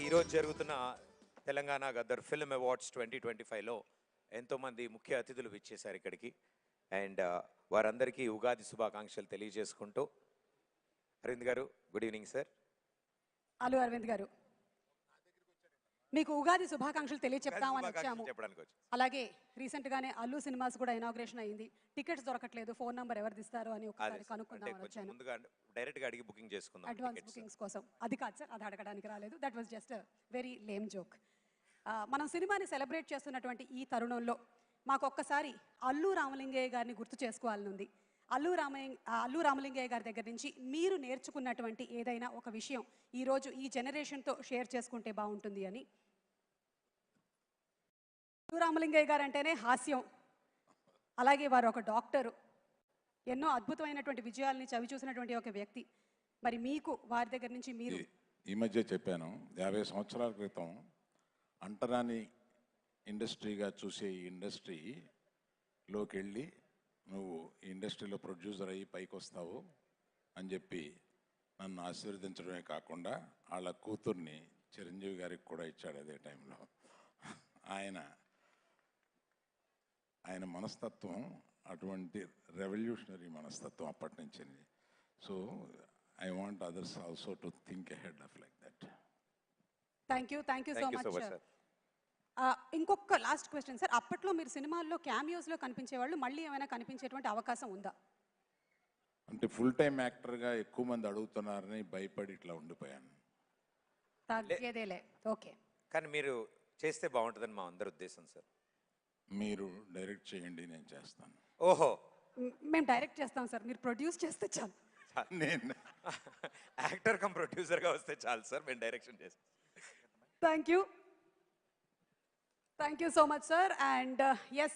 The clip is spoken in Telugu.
ఈరోజు జరుగుతున్న తెలంగాణ గద్దర్ ఫిల్మ్ అవార్డ్స్ 2025లో ఎంతోమంది ముఖ్య అతిథులు విచ్చేశారు ఇక్కడికి. అండ్ వారందరికీ ఉగాది శుభాకాంక్షలు తెలియజేసుకుంటూ, అరవింద్ గారు good evening sir. Allu Aravind గారు, మీకు ఉగాది శుభాకాంక్షలు తెలియచెప్తామని వచ్చాము. అలాగే రీసెంట్ గానే అల్లు సినిమాస్ కూడా ఇనాగ్రేషన్ అయింది. టికెట్స్ దొరకట్లేదు, ఫోన్ నంబర్ ఎవరు ఇస్తారు అని ఒకసారి కనుక్కుందామని వచ్చాను. ముందుగా డైరెక్ట్ గా అడిగి బుకింగ్ చేసుకుందాం, అడ్వాన్స్ బుకింగ్స్ కోసం. అది కాదు సార్, అది అడగడానికి రాలేదు. That was just very lame joke. మనం సినిమాని సెలబ్రేట్ చేస్తున్నటువంటి ఈ తరుణంలో మాకు ఒక్కసారి అల్లు రామలింగయ్య గారిని గుర్తు చేసుకోవాలని ఉంది. అల్లు రామలింగయ్య గారి దగ్గర నుంచి మీరు నేర్చుకున్నటువంటి ఏదైనా ఒక విషయం ఈరోజు ఈ జనరేషన్తో షేర్ చేసుకుంటే బాగుంటుంది అని. అల్లు రామలింగయ్య గారు అంటేనే హాస్యం, అలాగే వారు ఒక డాక్టరు, ఎన్నో అద్భుతమైనటువంటి విజయాల్ని చవి చూసినటువంటి ఒక వ్యక్తి. మరి మీకు వారి దగ్గర నుంచి మీరు ఈ మధ్య చెప్పాను, 50 సంవత్సరాల క్రితం అంటరాని ఇండస్ట్రీగా చూసే ఈ ఇండస్ట్రీలోకి వెళ్ళి నువ్వు ఈ ఇండస్ట్రీలో ప్రొడ్యూసర్ అయ్యి పైకి వస్తావు అని చెప్పి నన్ను ఆశీర్వదించడమే కాకుండా వాళ్ళ కూతుర్ని చిరంజీవి గారికి కూడా ఇచ్చాడు అదే టైంలో. ఆయన మనస్తత్వం అటువంటి రెవల్యూషనరీ మనస్తత్వం అప్పటి నుంచి. So I want others also to think ahead of like that. Thank you so much sir. ఇంకొక లాస్ట్ క్వశ్చన్ సార్, అప్పట్లో మీరు సినిమాల్లో క్యామియోస్లో కనిపించేవాళ్ళు, మళ్ళీ ఏమైనా కనిపించేటువంటి అవకాశం ఉందా? అంటే ఫుల్ టైం యాక్టర్గా ఎక్కువ మంది అడుగుతున్నారని భయపడి ఇట్లా ఉండిపోయాను. తగ్గేదేలే, ఓకే. కానీ మీరు చేస్తే బాగుంటుందని మా అందరి ఉద్దేశం సార్. మీరు డైరెక్ట్ చేయండి, నేను చేస్తాను. ఓహో, మేము డైరెక్ట్ చేస్తాం సార్, మీరు ప్రొడ్యూస్ చేస్తే చాలు. నేను యాక్టర్ కమ్ ప్రొడ్యూసర్గా వస్తే చాలు సార్, మేము డైరెక్షన్ చేస్తాం. Thank you so much sir. And yes,